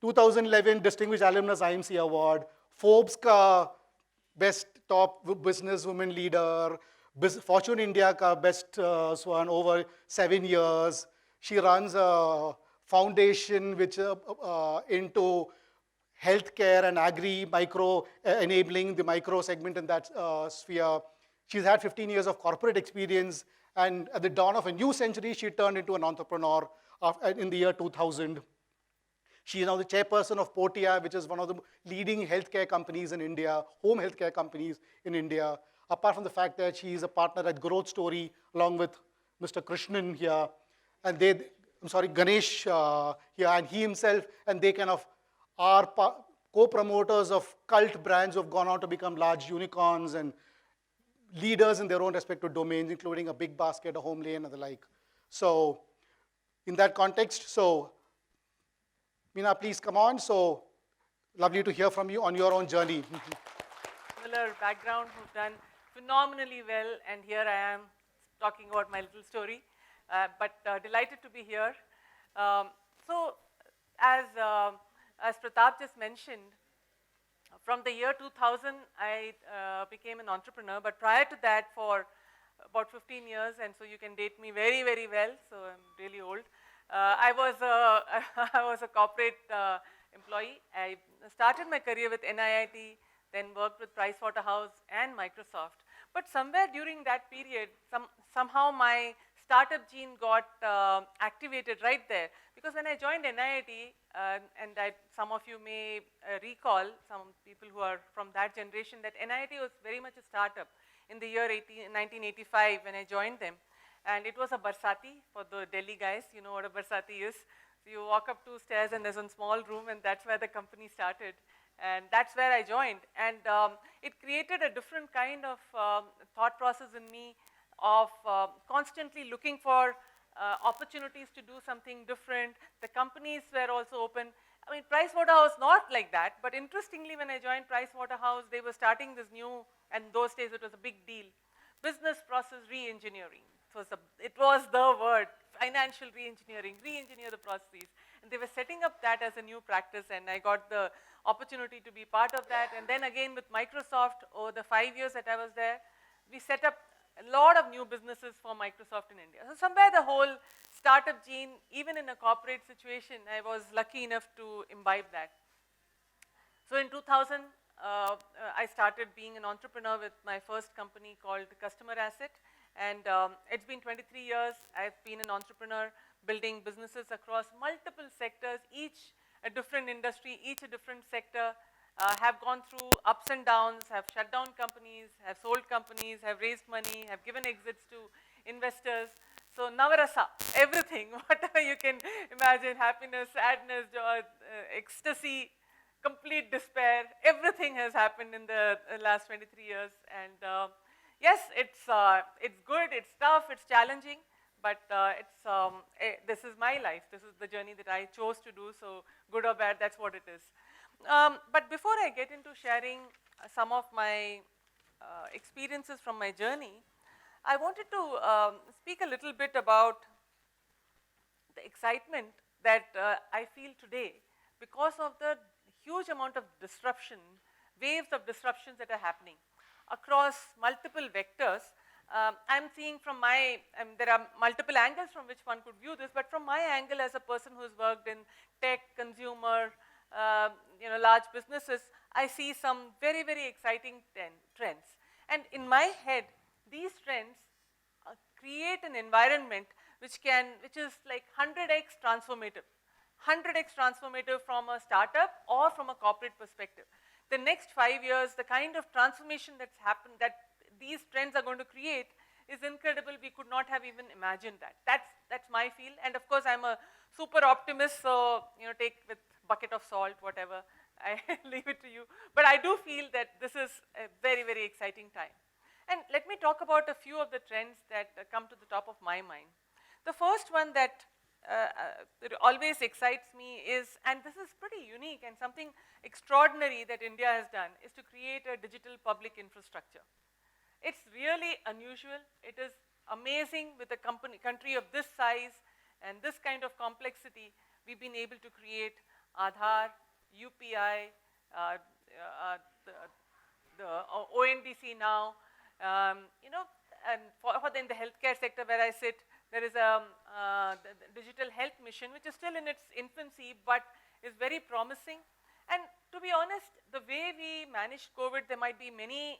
2011 Distinguished Alumnus IMC Award, Forbes ka Best Top Business Women Leader, Fortune India ka Best Swan over 7 years. She runs a foundation which into healthcare and agri micro, enabling the micro segment in that sphere. She's had 15 years of corporate experience, and at the dawn of a new century, she turned into an entrepreneur in the year 2000. She is now the chairperson of Portea, which is one of the leading healthcare companies in India, home healthcare companies in India. Apart from the fact that she is a partner at Growth Story, along with Mr. Krishnan here, and Ganesh here, and he himself, and they kind of are co-promoters of cult brands who have gone on to become large unicorns and leaders in their own respective domains, including a Big Basket, a Home Lane, and the like. So, in that context, Meena, please come on. So, lovely to hear from you on your own journey. Similar background, who've done phenomenally well, and here I am talking about my little story, but delighted to be here. So, as Pratap just mentioned, from the year 2000, I became an entrepreneur, but prior to that, for about 15 years, and so you can date me very, very well, so I'm really old. I was a corporate employee. I started my career with NIIT, then worked with Pricewaterhouse and Microsoft. But somewhere during that period, somehow my startup gene got activated right there. Because when I joined NIIT, and some of you may recall, some people who are from that generation, that NIIT was very much a startup in the year 1985 when I joined them. And it was a barsati for the Delhi guys. You know what a barsati is. So you walk up 2 stairs and there's a small room, and that's where the company started. And that's where I joined. And it created a different kind of thought process in me of constantly looking for opportunities to do something different. The companies were also open. I mean, Pricewaterhouse not like that, but interestingly, when I joined Pricewaterhouse, they were starting this new, and those days it was a big deal, business process re-engineering. It was the word, financial re-engineering, re-engineer the processes. And they were setting up that as a new practice, and I got the opportunity to be part of that. And then again with Microsoft, over the 5 years that I was there, we set up a lot of new businesses for Microsoft in India. So somewhere the whole startup gene, even in a corporate situation, I was lucky enough to imbibe that. So in 2000, I started being an entrepreneur with my first company called CustomerAsset. And it's been 23 years. I've been an entrepreneur, building businesses across multiple sectors, each a different industry, each a different sector, have gone through ups and downs, have shut down companies, have sold companies, have raised money, have given exits to investors. So navarasa, everything, whatever you can imagine, happiness, sadness, joy, ecstasy, complete despair, everything has happened in the last 23 years. And yes, it's good, it's tough, it's challenging, but this is my life. This is the journey that I chose to do, so good or bad, that's what it is. But before I get into sharing some of my experiences from my journey, I wanted to speak a little bit about the excitement that I feel today because of the huge amount of disruption, waves of disruptions that are happening across multiple vectors. I'm seeing from there are multiple angles from which one could view this, but from my angle as a person who's worked in tech, consumer, large businesses, I see some very, very exciting trends. And in my head, these trends create an environment which is like 100x transformative. 100x transformative from a startup or from a corporate perspective. The next 5 years, the kind of transformation that's happened, that these trends are going to create, is incredible. We could not have even imagined that. That's my feel. And of course, I'm a super optimist, so take with bucket of salt, whatever. I leave it to you. But I do feel that this is a very, very exciting time. And let me talk about a few of the trends that come to the top of my mind. The first one that always excites me is, and this is pretty unique and something extraordinary that India has done, is to create a digital public infrastructure. It's really unusual. It is amazing with a country of this size and this kind of complexity. We've been able to create Aadhaar, UPI, the ONDC now, you know, and in the healthcare sector where I sit, there is a the digital health mission, which is still in its infancy, but is very promising. And to be honest, the way we managed COVID, there might be many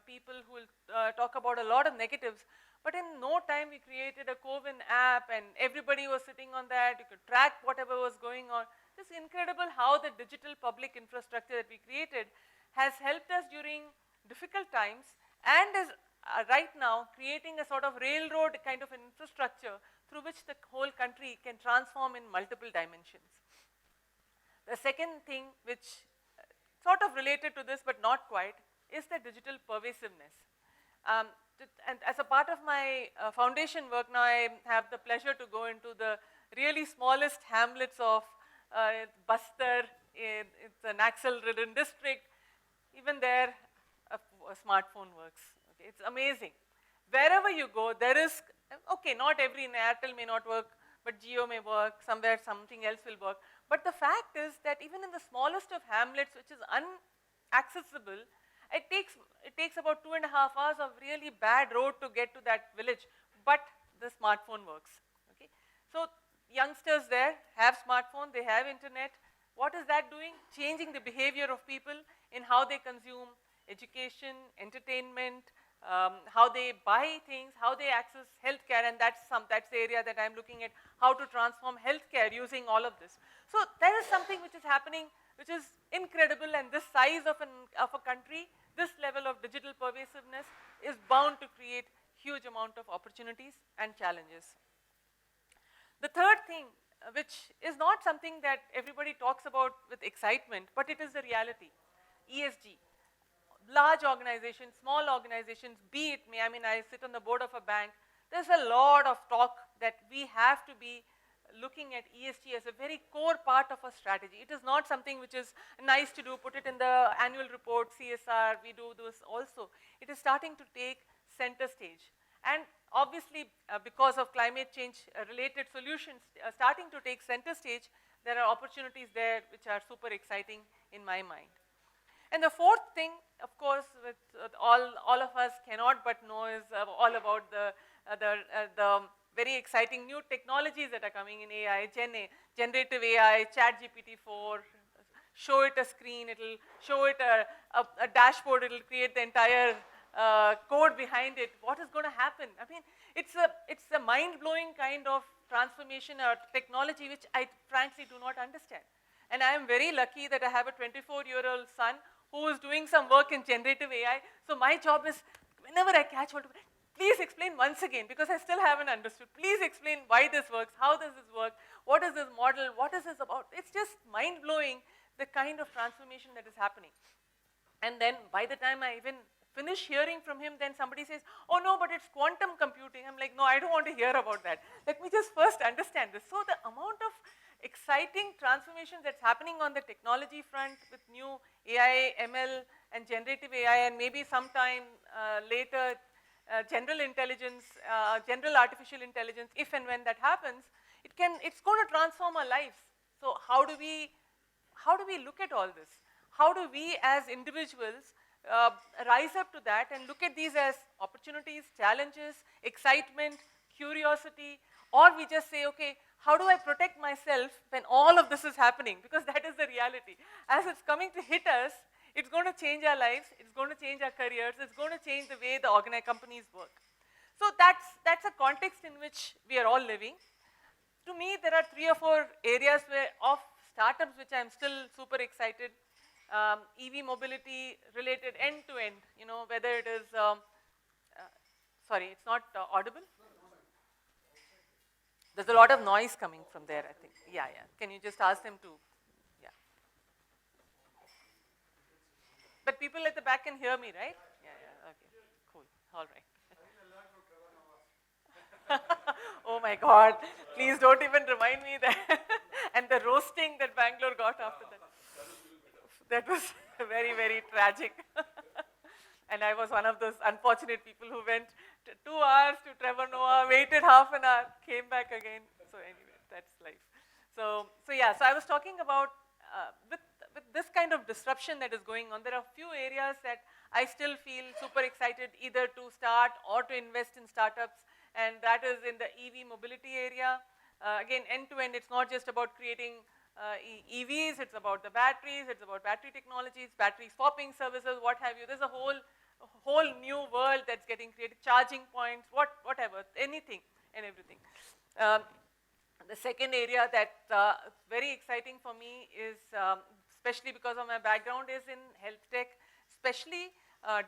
people who will talk about a lot of negatives, but in no time we created a COVID app and everybody was sitting on that. You could track whatever was going on. It's incredible how the digital public infrastructure that we created has helped us during difficult times and is right now creating a sort of railroad kind of an infrastructure through which the whole country can transform in multiple dimensions. The second thing, which sort of related to this but not quite, is the digital pervasiveness. And as a part of my foundation work now, I have the pleasure to go into the really smallest hamlets of Bastar. It's an Naxal-ridden district. Even there, a smartphone works. Okay, it's amazing. Wherever you go, there is, okay, not every Airtel may not work, but Jio may work, somewhere something else will work. But the fact is that even in the smallest of hamlets, which is unaccessible, it takes about 2.5 hours of really bad road to get to that village, but the smartphone works. Okay? So youngsters there have smartphone, they have internet. What is that doing? Changing the behavior of people in how they consume education, entertainment, how they buy things, how they access healthcare, and that's the area that I'm looking at, how to transform healthcare using all of this. So there is something which is happening, which is incredible, and this size of a country, this level of digital pervasiveness is bound to create huge amount of opportunities and challenges. The third thing, which is not something that everybody talks about with excitement, but it is the reality, ESG. Large organizations, small organizations, be it me, I mean, I sit on the board of a bank, there's a lot of talk that we have to be looking at ESG as a very core part of our strategy. It is not something which is nice to do, put it in the annual report, CSR, we do this also. It is starting to take center stage. And obviously, because of climate change related solutions starting to take center stage, there are opportunities there which are super exciting in my mind. And the fourth thing, of course, with all of us cannot but know is all about the very exciting new technologies that are coming in AI, generative AI, ChatGPT-4, show it a screen, it'll show it a dashboard, it'll create the entire code behind it. What is going to happen? I mean, it's a mind-blowing kind of transformation or technology which I frankly do not understand. And I am very lucky that I have a 24-year-old son who is doing some work in generative AI. So my job is, whenever I catch hold of it, please explain once again, because I still haven't understood. Please explain why this works, how does this work, what is this model, what is this about? It's just mind-blowing, the kind of transformation that is happening. And then by the time I even finish hearing from him, then somebody says, oh no, but it's quantum computing. I'm like, no, I don't want to hear about that. Let me just first understand this. So the amount of exciting transformation that's happening on the technology front with new AI, ML, and generative AI, and maybe sometime later, general intelligence, general artificial intelligence, if and when that happens, it's going to transform our lives. So how do we look at all this? How do we as individuals rise up to that and look at these as opportunities, challenges, excitement, curiosity, or we just say, okay, how do I protect myself when all of this is happening? Because that is the reality. As it's coming to hit us, it's going to change our lives, it's going to change our careers, it's going to change the way the companies work. So that's a context in which we are all living. To me, there are 3 or 4 areas of startups which I'm still super excited. EV mobility related end-to-end, you know, whether it is, sorry, it's not audible? There's a lot of noise coming from there, I think. Yeah. Can you just ask them to, yeah. But people at the back can hear me, right? Yeah, okay, cool, all right. Oh my God, please don't even remind me that. And the roasting that Bangalore got after that. That was very, very tragic. And I was one of those unfortunate people who went 2 hours to Trevor Noah, waited half an hour, came back again. So anyway, that's life. So I was talking about with this kind of disruption that is going on, there are a few areas that I still feel super excited either to start or to invest in startups, and that is in the EV mobility area. Again, end-to-end, it's not just about creating EVs, it's about the batteries, it's about battery technologies, battery swapping services, what have you. There's a whole new world that's getting created, charging points, whatever, anything and everything. The second area that's very exciting for me is, especially because of my background, is in health tech, especially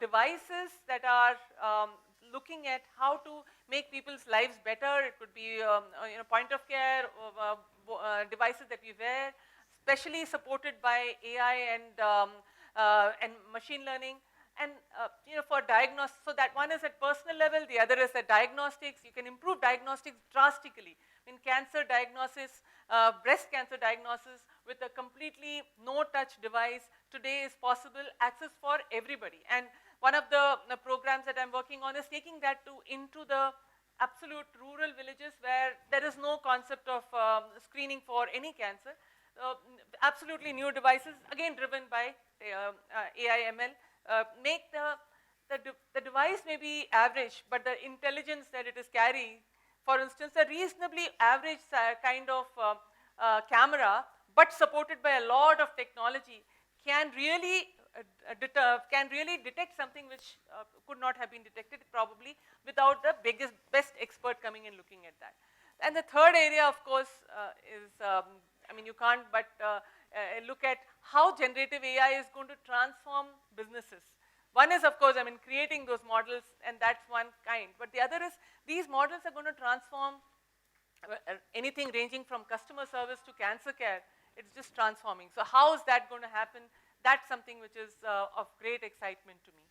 devices that are looking at how to make people's lives better. It could be point of care devices that we wear, especially supported by AI and machine learning. And for diagnosis, so that one is at personal level, the other is at diagnostics. You can improve diagnostics drastically. In cancer diagnosis, breast cancer diagnosis with a completely no-touch device today is possible, access for everybody. And one of the programs that I'm working on is taking that into the absolute rural villages where there is no concept of screening for any cancer. Absolutely new devices, again driven by AI ML, make the device may be average, but the intelligence that it is carrying, for instance, a reasonably average kind of camera, but supported by a lot of technology, can really detect something which could not have been detected probably without the best expert coming and looking at that. And the third area, of course, is, you can't but look at how generative AI is going to transform businesses. One is, of course, creating those models, and that's one kind. But the other is, these models are going to transform anything ranging from customer service to cancer care. It's just transforming. So how is that going to happen? That's something which is of great excitement to me.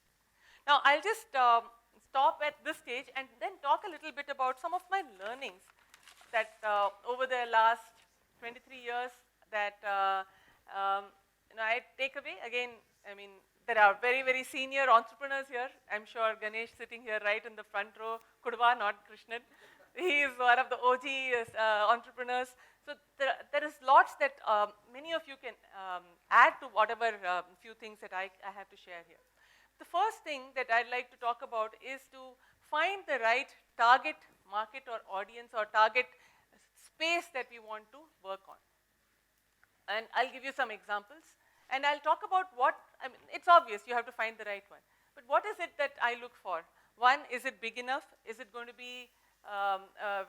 Now, I'll just stop at this stage and then talk a little bit about some of my learnings that over the last 23 years that I take away. Again, there are very, very senior entrepreneurs here. I'm sure Ganesh sitting here right in the front row, Kudva, not Krishnan. He is one of the OG entrepreneurs. So there is lots that many of you can add to whatever few things that I have to share here. The first thing that I'd like to talk about is to find the right target market or audience or target space that we want to work on. And I'll give you some examples. And I'll talk about it's obvious, you have to find the right one. But what is it that I look for? One, is it big enough? Is it going to be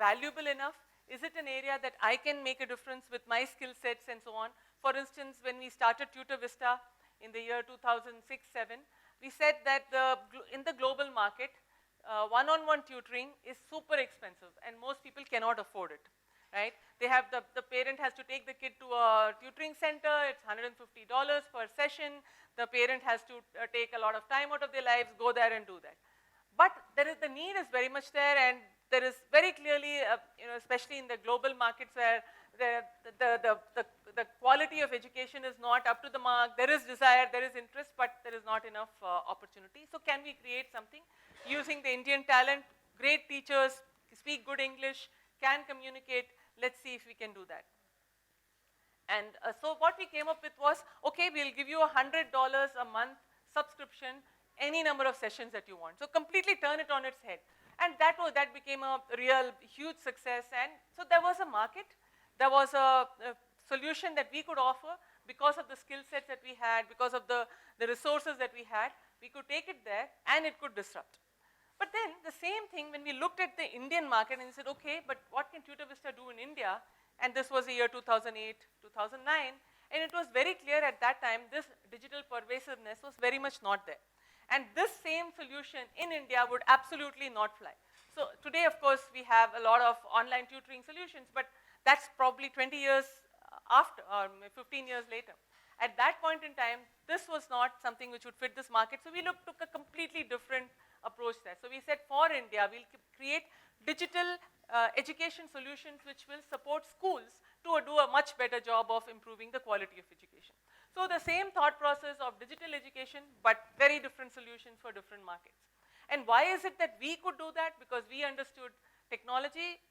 valuable enough? Is it an area that I can make a difference with my skill sets and so on? For instance, when we started Tutor Vista in the year 2006-07, we said that in the global market, one-on-one tutoring is super expensive and most people cannot afford it. Right? They have the parent has to take the kid to a tutoring center. It's $150 per session. The parent has to take a lot of time out of their lives, go there and do that. But the need is very much there, and there is very clearly, especially in the global markets where the quality of education is not up to the mark. There is desire, there is interest, but there is not enough opportunity. So can we create something using the Indian talent? Great teachers, speak good English, can communicate. Let's see if we can do that. And so what we came up with was, okay, we'll give you $100 a month subscription, any number of sessions that you want. So completely turn it on its head. And that became a real huge success. And so there was a market, there was a solution that we could offer because of the skill sets that we had, because of the resources that we had. We could take it there and it could disrupt. But then the same thing when we looked at the Indian market and said, okay, but what can Tutor Vista do in India? And this was the year 2008, 2009. And it was very clear at that time, this digital pervasiveness was very much not there. And this same solution in India would absolutely not fly. So today, of course, we have a lot of online tutoring solutions, but that's probably 20 years after, or 15 years later. At that point in time, this was not something which would fit this market. So we took a completely different approach there. So we said for India, we'll create digital education solutions which will support schools to do a much better job of improving the quality of education. So the same thought process of digital education, but very different solutions for different markets. And why is it that we could do that? Because we understood technology,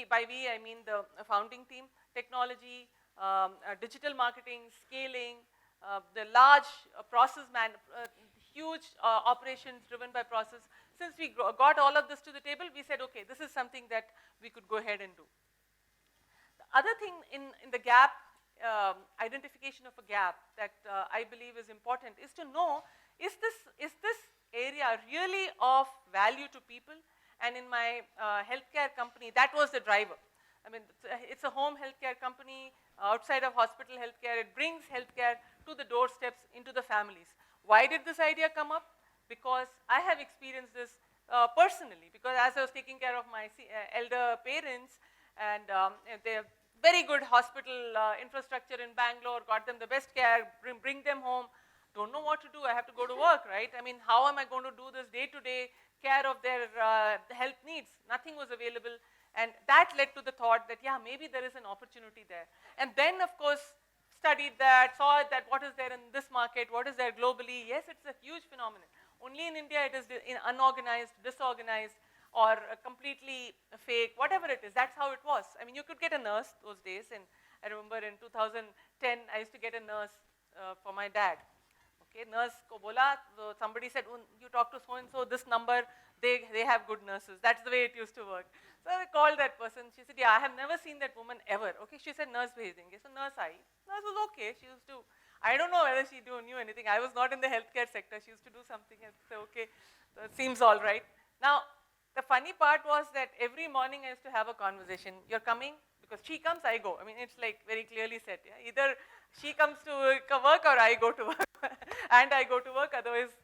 by we I mean the founding team, technology, digital marketing, scaling, the large huge operations driven by process. Since we got all of this to the table, we said, okay, this is something that we could go ahead and do. The other thing in the gap, identification of a gap that I believe is important is to know, is this area really of value to people? And in my healthcare company, that was the driver. I mean, it's a home healthcare company outside of hospital healthcare. It brings healthcare to the doorsteps, into the families. Why did this idea come up? Because I have experienced this personally, because as I was taking care of my elder parents, and they have very good hospital infrastructure in Bangalore, got them the best care, bring them home, don't know what to do, I have to go to work, right? I mean, how am I going to do this day-to-day care of their health needs? Nothing was available, and that led to the thought that, yeah, maybe there is an opportunity there. And then, of course, studied that, saw that what is there in this market, what is there globally. Yes, it's a huge phenomenon. Only in India it is unorganized, disorganized, or completely fake, whatever it is. That's how it was. I mean, you could get a nurse those days, and I remember in 2010, I used to get a nurse for my dad. Okay, nurse ko bola, so somebody said, oh, you talk to so-and-so, this number, they have good nurses. That's the way it used to work. So I called that person. She said, yeah, I have never seen that woman ever. Okay, she said, nurse bhej denge. So nurse was okay. She used to, I don't know whether she knew anything. I was not in the healthcare sector. She used to do something and say, okay, so it seems all right. Now, the funny part was that every morning I used to have a conversation. You're coming? Because she comes, I go. I mean, it's like very clearly said. Yeah? Either she comes to work or I go to work. And I go to work, otherwise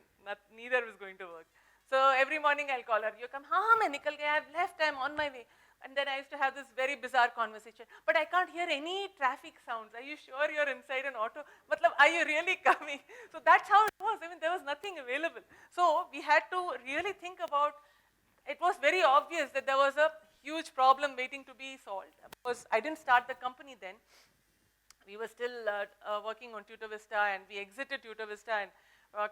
neither is going to work. So every morning I'll call her. You come? Haan, main nikal gaya. I've left. I'm on my way. And then I used to have this very bizarre conversation. But I can't hear any traffic sounds. Are you sure you're inside an auto? Matlab, are you really coming? So that's how it was. I mean, there was nothing available. So we had to really think about, it was very obvious that there was a huge problem waiting to be solved. Because I didn't start the company then. We were still working on Tutor Vista, and we exited Tutor Vista and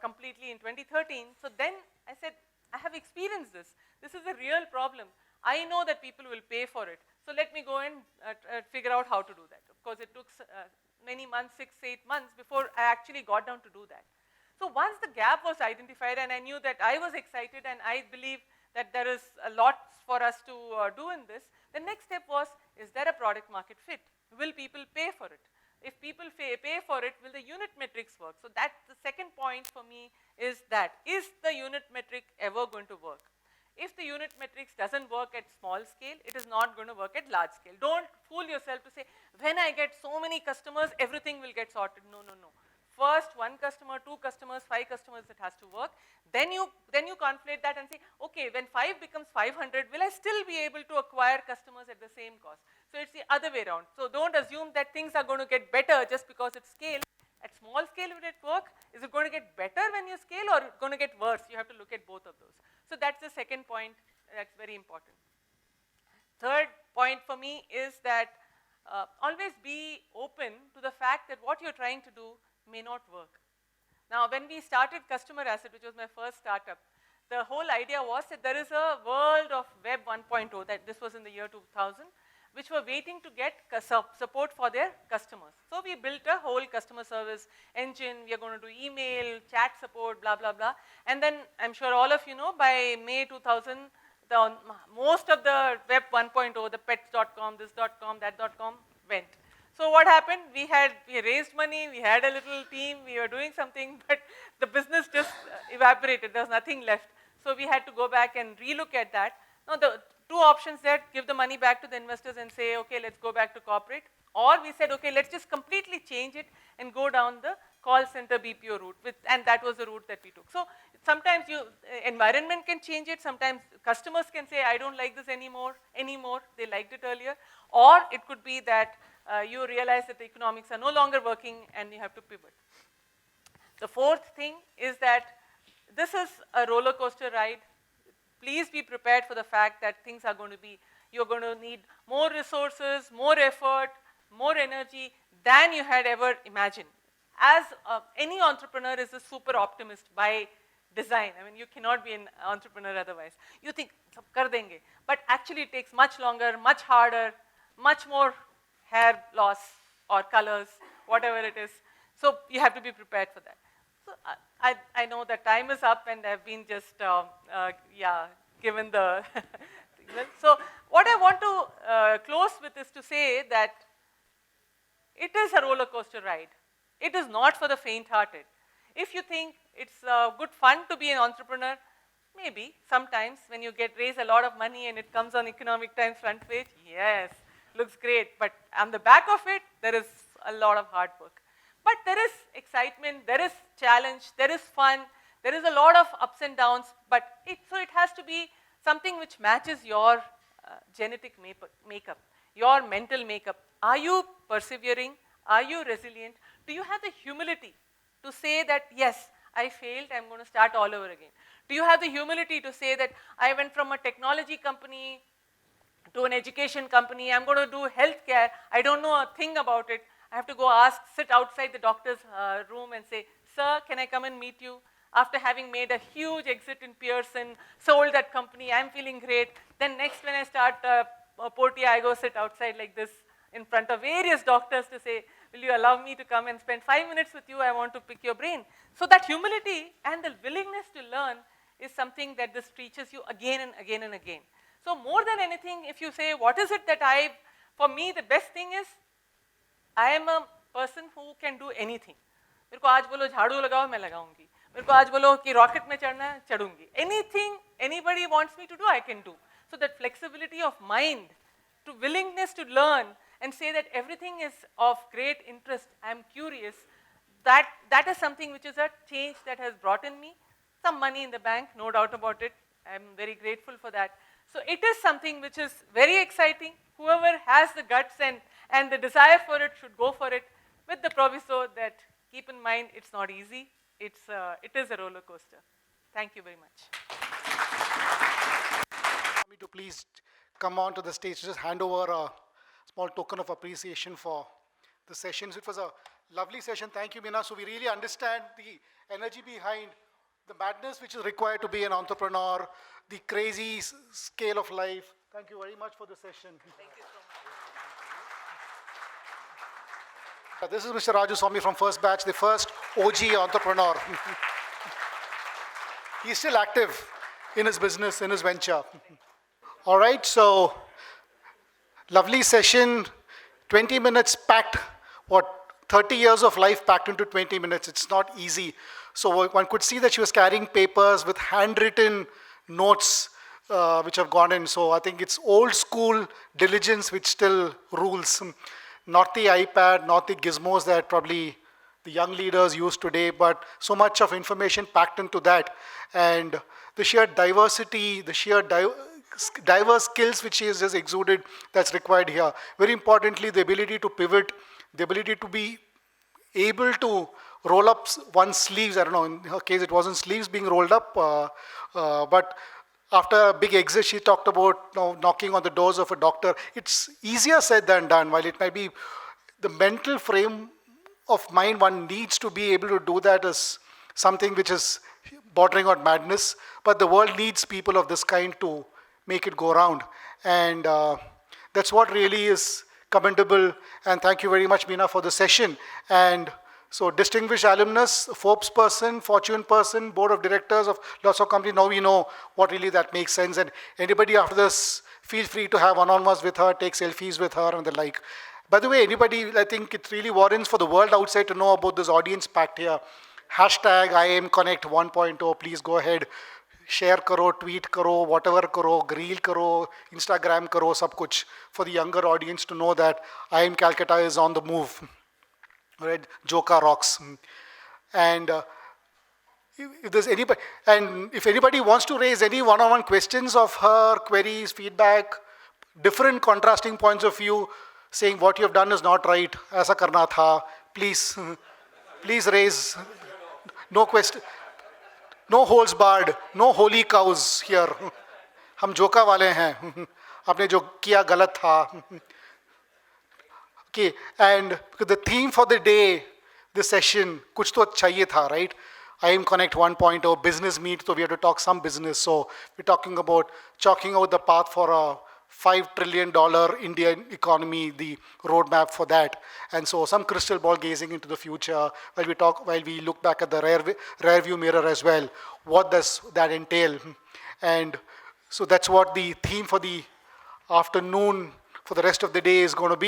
completely in 2013. So then I said, I have experienced this. This is a real problem. I know that people will pay for it. So let me go and figure out how to do that. Of course, it took many months, 6, 8 months before I actually got down to do that. So once the gap was identified and I knew that I was excited and I believe that there is a lot for us to do in this, the next step was, is there a product market fit? Will people pay for it? If people pay for it, will the unit metrics work? So that's the second point for me, is that, is the unit metric ever going to work? If the unit metrics doesn't work at small scale, it is not going to work at large scale. Don't fool yourself to say, when I get so many customers, everything will get sorted. No, no, no. First, 1 customer, 2 customers, 5 customers, it has to work. Then you conflate that and say, okay, when 5 becomes 500, will I still be able to acquire customers at the same cost? So it's the other way around. So don't assume that things are going to get better just because it's scale. At small scale, will it work? Is it going to get better when you scale, or going to get worse? You have to look at both of those. So that's the second point that's very important. Third point for me is that always be open to the fact that what you're trying to do may not work. Now, when we started CustomerAsset, which was my first startup, the whole idea was that there is a world of Web 1.0, that this was in the year 2000, which were waiting to get support for their customers. So we built a whole customer service engine. We are going to do email, chat support, blah, blah, blah. And then I'm sure all of you know, by May 2000, most of the Web 1.0, the pets.com, this.com, that.com went. So what happened? We raised money, we had a little team, we were doing something, but the business just evaporated. There was nothing left. So we had to go back and relook at that. Now, the 2 options there: give the money back to the investors and say, okay, let's go back to corporate. Or we said, okay, let's just completely change it and go down the call center BPO route, and that was the route that we took. So sometimes environment can change it. Sometimes customers can say, I don't like this anymore. They liked it earlier. Or it could be that you realize that the economics are no longer working and you have to pivot. The fourth thing is that this is a roller coaster ride. Please be prepared for the fact that things are going to be, you're going to need more resources, more effort, more energy than you had ever imagined. As any entrepreneur is a super optimist by design. I mean, you cannot be an entrepreneur otherwise. You think, sab kar denge. But actually it takes much longer, much harder, much more hair loss, or colors, whatever it is. So you have to be prepared for that. So I know that time is up and I've been just, given the signal. So what I want to close with is to say that it is a roller coaster ride. It is not for the faint-hearted. If you think it's good fun to be an entrepreneur, maybe sometimes when you raise a lot of money and it comes on Economic Times front page, yes, looks great. But on the back of it, there is a lot of hard work. But there is excitement, there is challenge, there is fun, there is a lot of ups and downs, but so it has to be something which matches your genetic makeup, your mental makeup. Are you persevering? Are you resilient? Do you have the humility to say that, yes, I failed, I'm going to start all over again? Do you have the humility to say that I went from a technology company to an education company, I'm going to do healthcare, I don't know a thing about it, I have to go sit outside the doctor's room and say, sir, can I come and meet you? After having made a huge exit in Pearson, sold that company, I'm feeling great. Then next when I start Portea, I go sit outside like this in front of various doctors to say, will you allow me to come and spend 5 minutes with you? I want to pick your brain. So that humility and the willingness to learn is something that this teaches you again and again and again. So more than anything, if you say, what is it that for me, the best thing is, I am a person who can do anything. मेरे को आज बोलो झाड़ू लगाओ मैं लगाऊंगी. मेरे को आज बोलो कि रॉकेट में चढ़ना है चढ़ूंगी. Anything anybody wants me to do, I can do. So that flexibility of mind, to willingness to learn and say that everything is of great interest, I'm curious, that is something which is a change that has brought in me. Some money in the bank, no doubt about it. I'm very grateful for that. So it is something which is very exciting. Whoever has the guts and the desire for it should go for it, with the proviso that keep in mind it's not easy. It is a roller coaster. Thank you very much. Me to please come on to the stage to just hand over a small token of appreciation for the sessions. It was a lovely session. Thank you, Meena. So we really understand the energy behind the madness which is required to be an entrepreneur, the crazy scale of life. Thank you very much for the session. Thank you so much. This is Mr. Raju Swami from First Batch, the first OG entrepreneur. He's still active in his business, in his venture. All right, so lovely session, 20 minutes packed, 30 years of life packed into 20 minutes. It's not easy. So one could see that she was carrying papers with handwritten notes which have gone in. So I think it's old school diligence which still rules. Not the iPad, not the gizmos that probably the young leaders use today, but so much of information packed into that. And the sheer diversity, the sheer diverse skills which she has just exuded, that's required here. Very importantly, the ability to pivot, the ability to be able to roll up one's sleeves. I don't know, in her case it wasn't sleeves being rolled up, but after a big exit, she talked about knocking on the doors of a doctor. It's easier said than done. While it might be the mental frame of mind one needs to be able to do that is something which is bordering on madness. But the world needs people of this kind to make it go around. And that's what really is commendable. And thank you very much, Meena, for the session. And so distinguished alumnus, Forbes person, Fortune person, board of directors of lots of companies, now we know what really that makes sense. And anybody after this, feel free to have one-on-ones with her, take selfies with her and the like. By the way, anybody, I think it really warrants for the world outside to know about this audience packed here. Hashtag IIMConnect 1.0, please go ahead. Share karo, tweet karo, whatever karo, reel karo, Instagram karo, sab kuch, for the younger audience to know that IIM Calcutta is on the move. Right? Joka rocks. And if there's anybody, and if anybody wants to raise any one-on-one questions of her, queries, feedback, different contrasting points of view, saying what you have done is not right, aisa karna tha, please raise. No question, no holds barred, no holy cows here. हम जोका वाले हैं. आपने जो किया गलत था. Okay, and the theme for the day, this session, kuch to chahiye tha, right? IIMConnect 1.0, business meet, so we have to talk some business. So we're talking about chalking out the path for a $5 trillion Indian economy, the roadmap for that. And so some crystal ball gazing into the future while we look back at the rear view mirror as well. What does that entail? And so that's what the theme for the afternoon, for the rest of the day is going to be.